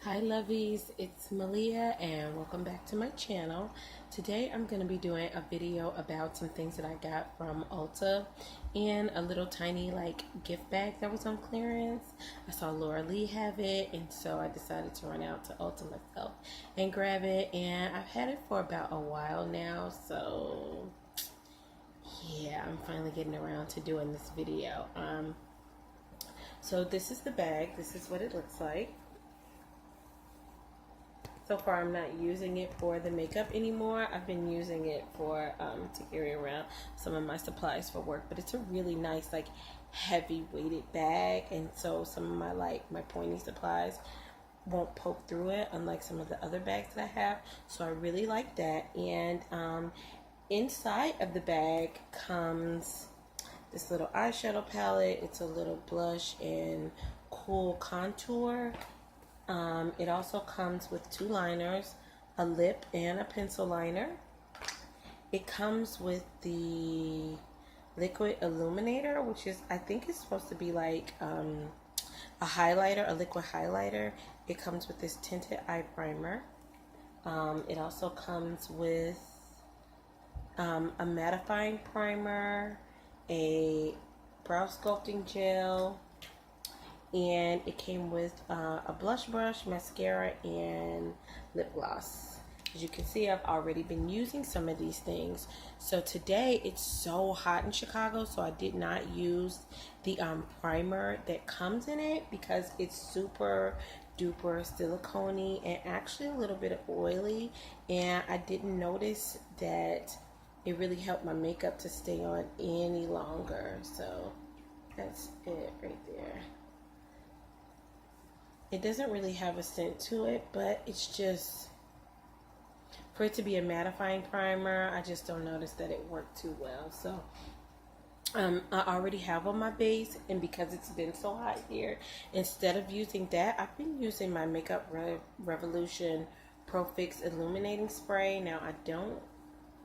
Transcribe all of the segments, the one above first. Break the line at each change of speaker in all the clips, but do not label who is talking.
Hi lovies, it's Malia and welcome back to my channel. Today I'm going to be doing a video about some things that I got from Ulta and a little tiny gift bag that was on clearance. I saw Laura Lee have it, and so I decided to run out to Ulta myself and grab it, and I've had it for about a while now, so yeah, I'm finally getting around to doing this video. So this is the bag. This is what it looks like. So far, I'm not using it for the makeup anymore. I've been using it for to carry around some of my supplies for work. But it's a really nice, heavy weighted bag, and so some of my pointy supplies won't poke through it, unlike some of the other bags that I have. So I really like that. And inside of the bag comes this little eyeshadow palette. It's a little blush and cool contour. It also comes with two liners, a lip and a pencil liner. It comes with the liquid illuminator, which is, I think it's supposed to be like a highlighter, a liquid highlighter. It comes with this tinted eye primer. It also comes with a mattifying primer, a brow sculpting gel, and it came with a blush brush, mascara, and lip gloss. As you can see, I've already been using some of these things. So today it's so hot in Chicago, so I did not use the primer that comes in it because it's super duper silicone-y and actually a little bit oily, and I didn't notice that it really helped my makeup to stay on any longer. So that's it right there. It doesn't really have a scent to it, but it's just, for it to be a mattifying primer, I just don't notice that it worked too well. So I already have on my base, and because it's been so hot here, instead of using that, I've been using my Makeup Revolution Pro Fix Illuminating Spray. Now, I don't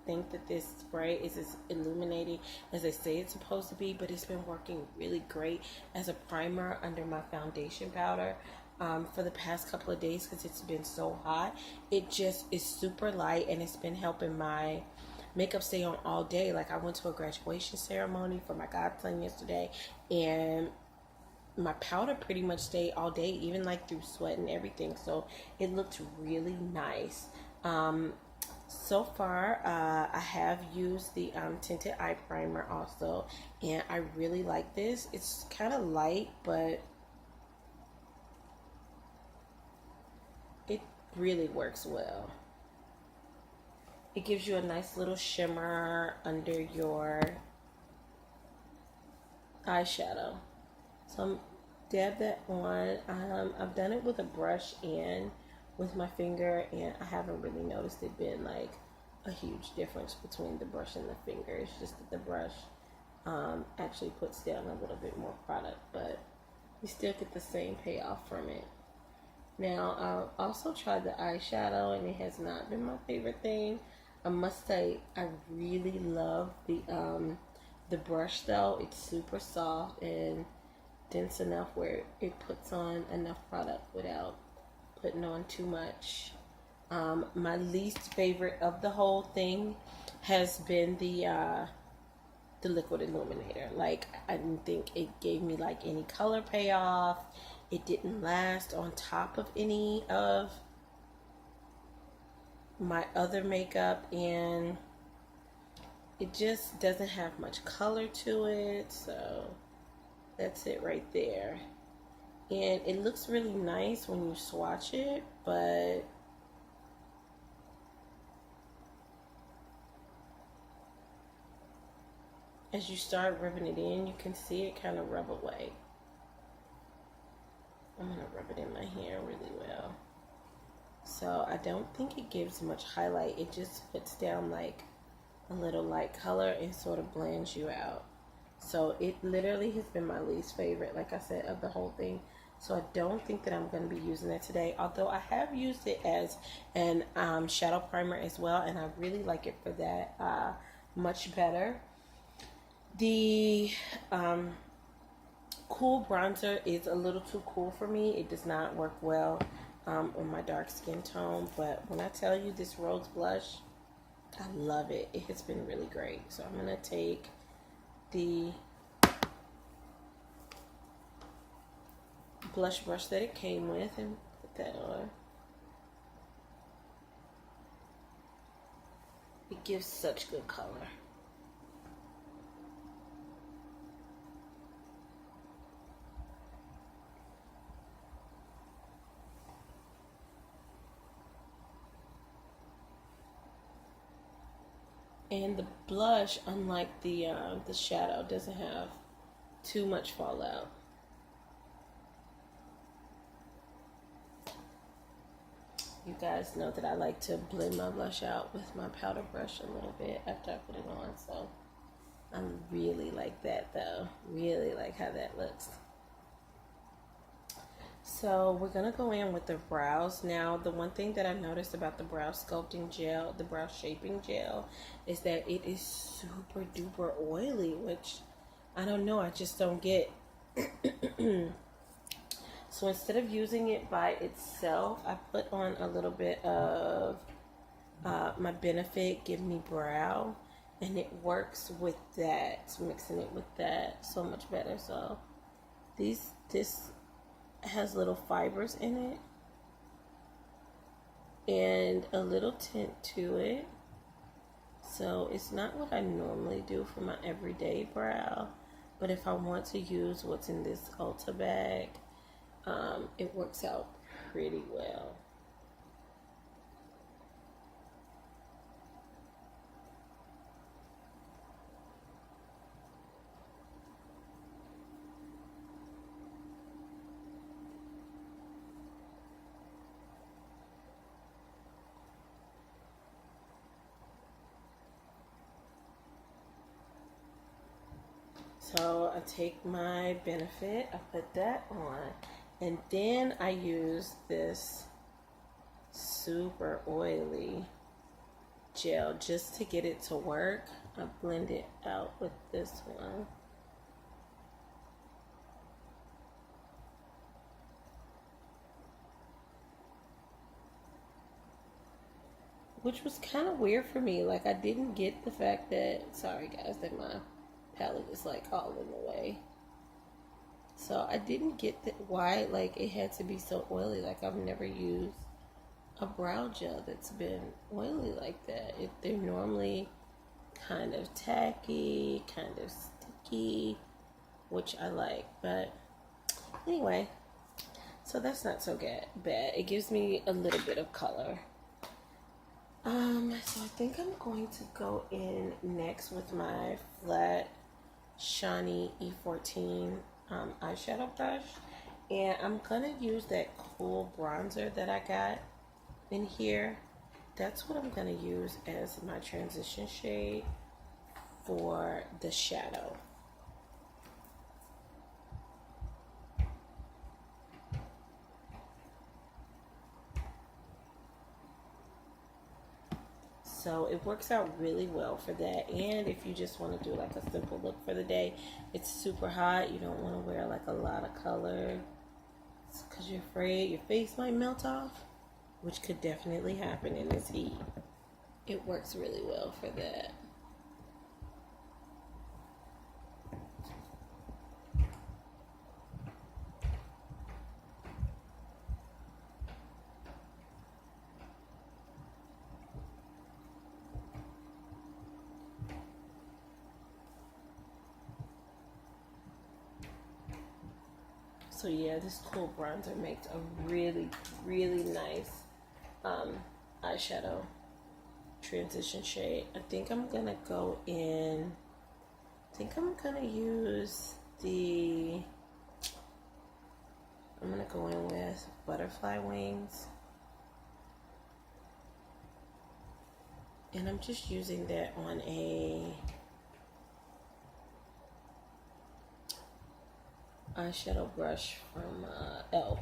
think that this spray is as illuminating as they say it's supposed to be, but it's been working really great as a primer under my foundation powder for the past couple of days because it's been so hot. It just is super light, and it's been helping my makeup stay on all day. Like, I went to a graduation ceremony for my godson yesterday, and my powder pretty much stayed all day, even through sweat and everything. So it looked really nice. So far, I have used the tinted eye primer also, and I really like this. It's kind of light, but it really works well. It gives you a nice little shimmer under your eyeshadow. So I'm dab that on. I've done it with a brush and with my finger, and I haven't really noticed it being a huge difference between the brush and the finger. It's just that the brush actually puts down a little bit more product, but you still get the same payoff from it. Now, I also tried the eyeshadow, and it has not been my favorite thing. I must say, I really love the brush though. It's super soft and dense enough where it puts on enough product without putting on too much. My least favorite of the whole thing has been the liquid illuminator. I didn't think it gave me any color payoff. It didn't last on top of any of my other makeup, and it just doesn't have much color to it. So that's it right there. And it looks really nice when you swatch it, but as you start rubbing it in, you can see it kind of rub away. I'm going to rub it in my hair really well. So I don't think it gives much highlight. It just puts down a little light color and sort of blends you out. So it literally has been my least favorite, like I said, of the whole thing. So I don't think that I'm going to be using it today, although I have used it as an shadow primer as well, and I really like it for that much better. The cool bronzer is a little too cool for me. It does not work well on my dark skin tone. But when I tell you this rose blush, I love it. It has been really great. So I'm going to take the blush brush that it came with and put that on. It gives such good color. And the blush, unlike the shadow, doesn't have too much fallout. You guys know that I like to blend my blush out with my powder brush a little bit after I put it on. So I really like that though. Really like how that looks. So we're going to go in with the brows. Now, the one thing that I noticed about the brow sculpting gel, the brow shaping gel, is that it is super duper oily, which I don't know. I just don't get. So instead of using it by itself, I put on a little bit of my Benefit Give Me Brow, and it works with that, mixing it with that so much better. So this has little fibers in it and a little tint to it. So it's not what I normally do for my everyday brow, but if I want to use what's in this Ulta bag, it works out pretty well. So I take my Benefit, I put that on, and then I use this super oily gel just to get it to work. I blend it out with this one. Which was kind of weird for me. Like, I didn't get the fact that, sorry guys, that my palette is like all in the way. So I didn't get why like it had to be so oily. Like, I've never used a brow gel that's been oily like that. They're normally kind of tacky, kind of sticky, which I like. But anyway, so that's not so bad. It gives me a little bit of color. So I think I'm going to go in next with my flat shiny E14 eyeshadow brush, and I'm gonna use that cool bronzer that I got in here. That's what I'm gonna use as my transition shade for the shadow. So it works out really well for that. And if you just want to do like a simple look for the day, it's super hot, you don't want to wear like a lot of color because you're afraid your face might melt off, which could definitely happen in this heat. It works really well for that. So yeah, this cool bronzer makes a really, really nice eyeshadow transition shade. I think I'm gonna go in, I'm gonna go in with Butterfly Wings. And I'm just using that on a eyeshadow brush from e.l.f.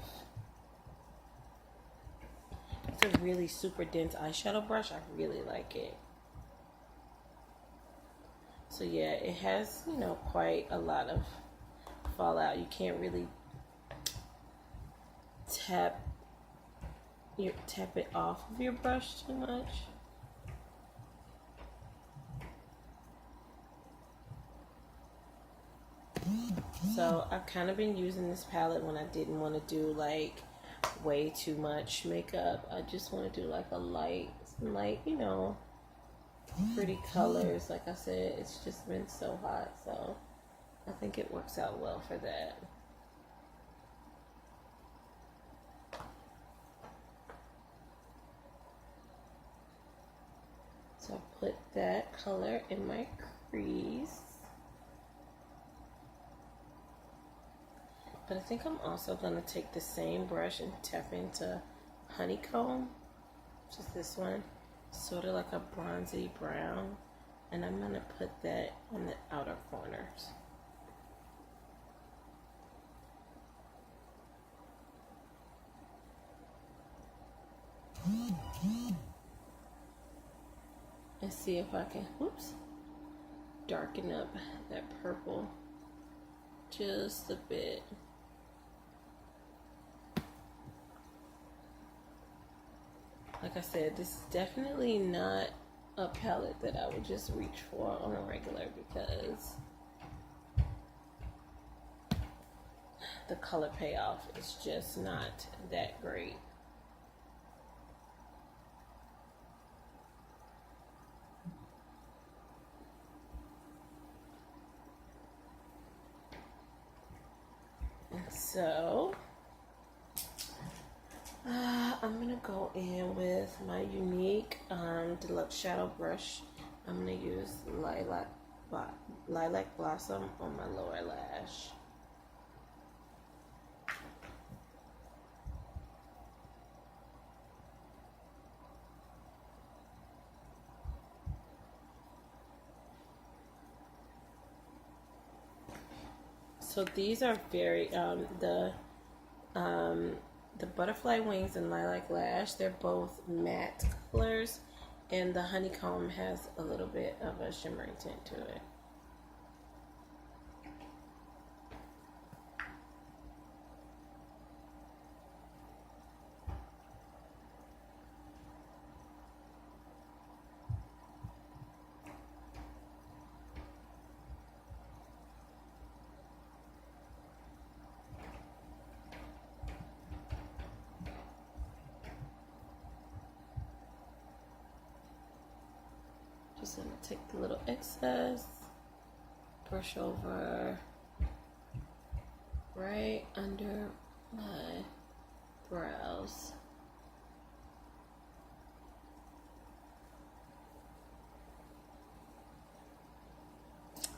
It's a really super dense eyeshadow brush. I really like it. So yeah, it has, you know, quite a lot of fallout. You can't really tap you tap it off of your brush too much. So I've kind of been using this palette when I didn't want to do like way too much makeup. I just want to do like a light, you know, pretty colors. Like I said, it's just been so hot, so I think it works out well for that. So I put that color in my crease. But I think I'm also going to take the same brush and tap into Honeycomb, which is this one, sort of like a bronzy brown. And I'm going to put that on the outer corners. And see if I can, darken up that purple just a bit. Like I said, this is definitely not a palette that I would just reach for on a regular because the color payoff is just not that great. And so I'm gonna go in with my unique deluxe shadow brush. I'm gonna use Lilac Blossom on my lower lash. So these are very the butterfly wings and lilac lash, they're both matte colors, and the honeycomb has a little bit of a shimmering tint to it. Just gonna take the little excess, brush over right under my brows.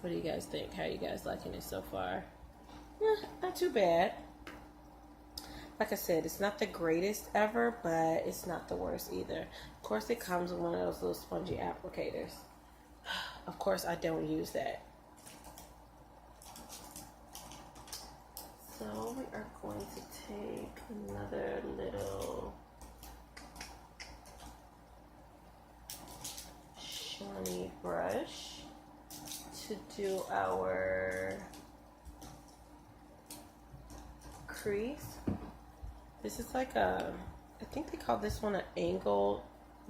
What do you guys think? How are you guys liking it so far? Not too bad. Like I said, it's not the greatest ever, but it's not the worst either. Of course, it comes with one of those little spongy applicators. Of course, I don't use that. So we are going to take another little shiny brush to do our crease. This is like a, I think they call this one an angle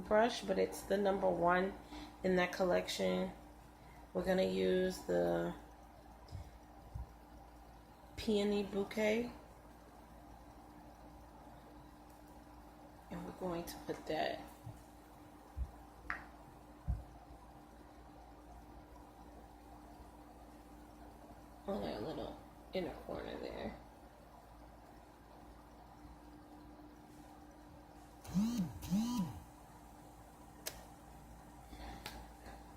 brush, but it's the number one in that collection. We're gonna use the Peony Bouquet, and we're going to put that on our little inner corner there.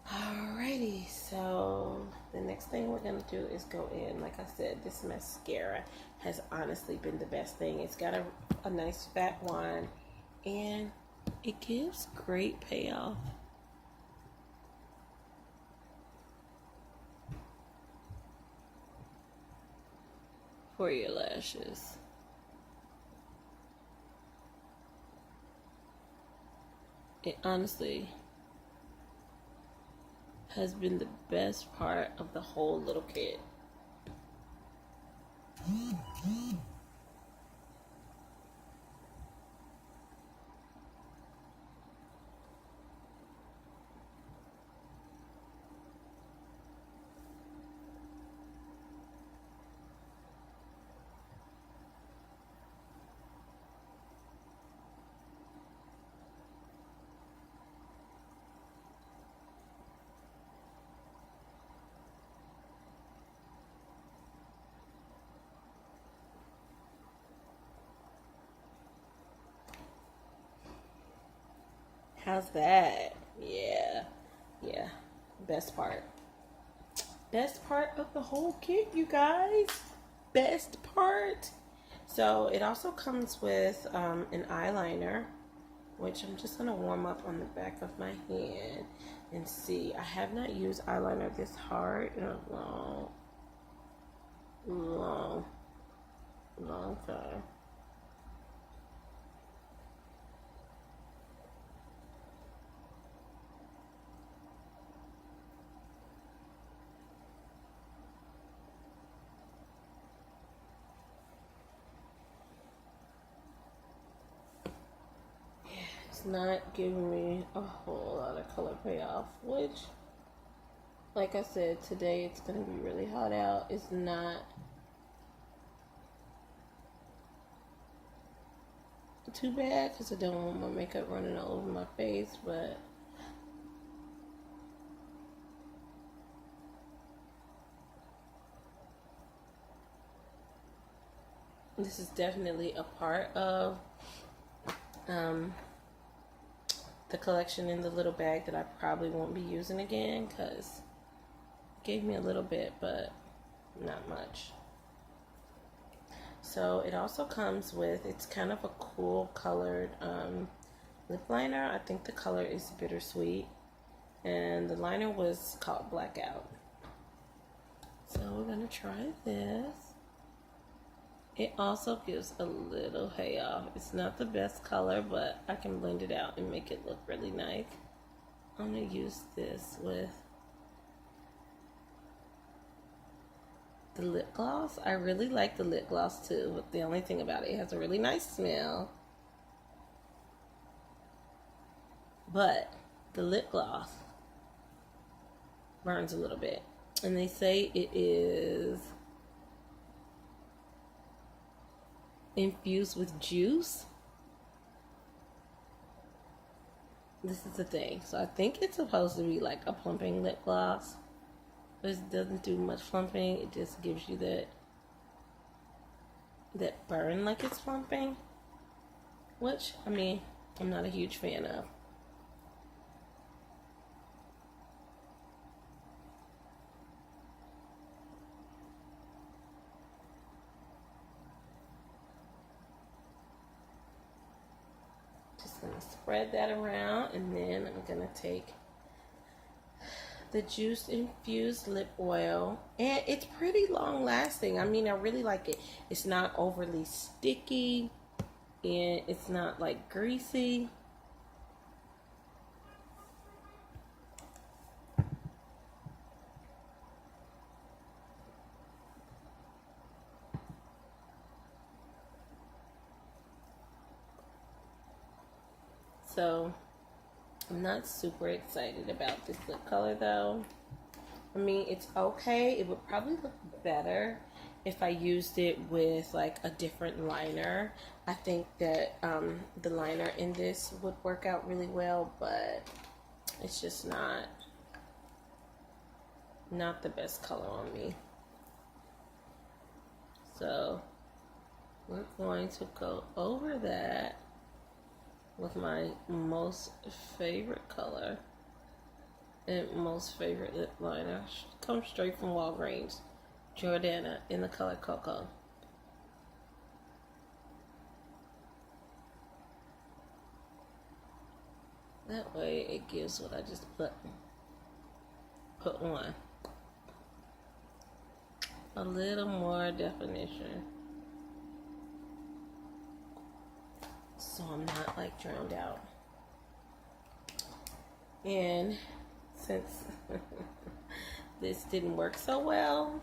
Alrighty, so the next thing we're gonna do is go in. Like I said, this mascara has honestly been the best thing. It's got a nice fat wand and it gives great payoff. For your lashes. It honestly has been the best part of the whole little kit. How's that? Yeah. Yeah. Best part. Best part of the whole kit, you guys. Best part. So it also comes with an eyeliner, which I'm just going to warm up on the back of my hand and see. I have not used eyeliner this hard in a long time. It's not giving me a whole lot of color payoff, which, like I said, today it's going to be really hot out. It's not too bad because I don't want my makeup running all over my face, but this is definitely a part of the collection in the little bag that I probably won't be using again because it gave me a little bit, but not much. So it also comes with, it's kind of a cool colored lip liner. I think the color is Bittersweet, and the liner was called Blackout. So we're gonna try this. It also gives a little payoff. It's not the best color, but I can blend it out and make it look really nice. I'm gonna use this with the lip gloss. I really like the lip gloss too, but the only thing about it, it has a really nice smell. But the lip gloss burns a little bit. And they say it is infused with juice. This is the thing. So I think it's supposed to be like a plumping lip gloss, but it doesn't do much plumping. It just gives you that burn like it's plumping, which, I mean, I'm not a huge fan of. Just gonna spread that around, and then I'm gonna take the juice infused lip oil, and it's pretty long lasting. I mean, I really like it. It's not overly sticky, and it's not like greasy. So I'm not super excited about this lip color though. I mean, it's okay. It would probably look better if I used it with like a different liner. I think that the liner in this would work out really well, but it's just not the best color on me. So we're going to go over that with my most favorite color and most favorite lip liner. Comes straight from Walgreens. Jordana in the color Cocoa. That way it gives what I just put on a little more definition, so I'm not like drowned out. And since this didn't work so well,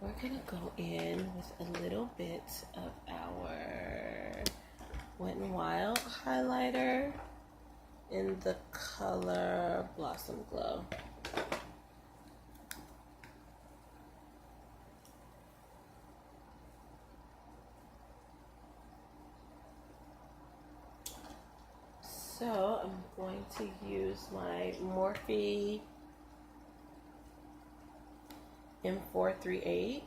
we're gonna go in with a little bit of our Wet n Wild highlighter in the color Blossom Glow. So I'm going to use my Morphe M438.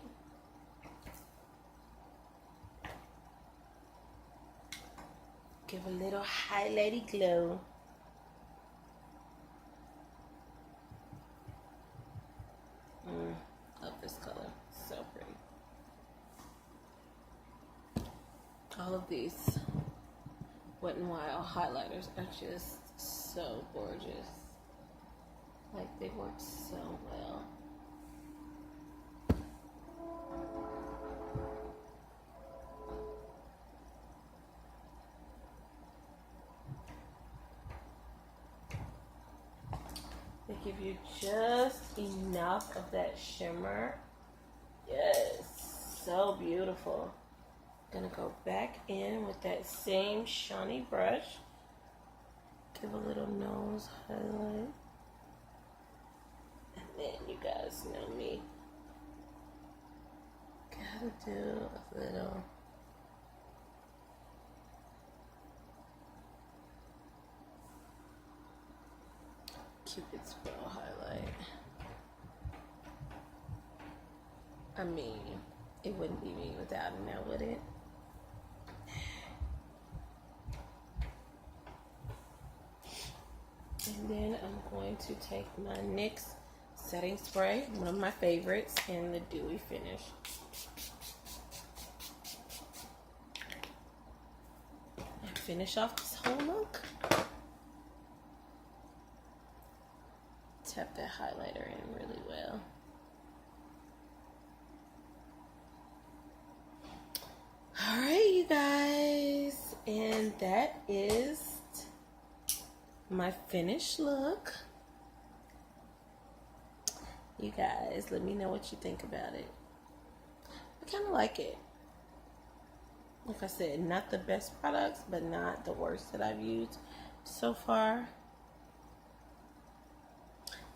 Give a little highlighty glow. All of these Wet n Wild highlighters are just so gorgeous. Like, they work so well. They give you just enough of that shimmer. Yes, so beautiful. Gonna go back in with that same shiny brush. Give a little nose highlight. And then you guys know me. Gotta do a little. Cupid's bow highlight. I mean, it wouldn't be me without it now, would it? And then I'm going to take my NYX setting spray, one of my favorites, in the dewy finish. And finish off this whole look. Tap that highlighter in really well. Alright, you guys, and that is my finished look. You guys, let me know what you think about it. I kind of like it. Like I said, not the best products, but not the worst that I've used so far.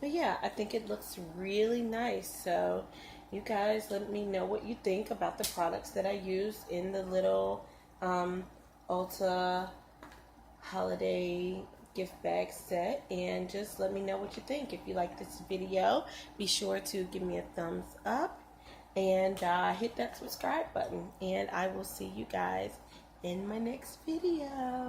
But yeah, I think it looks really nice. So you guys, let me know what you think about the products that I used in the little Ulta holiday gift bag set, and just let me know what you think. If you like this video, be sure to give me a thumbs up and hit that subscribe button, and I will see you guys in my next video.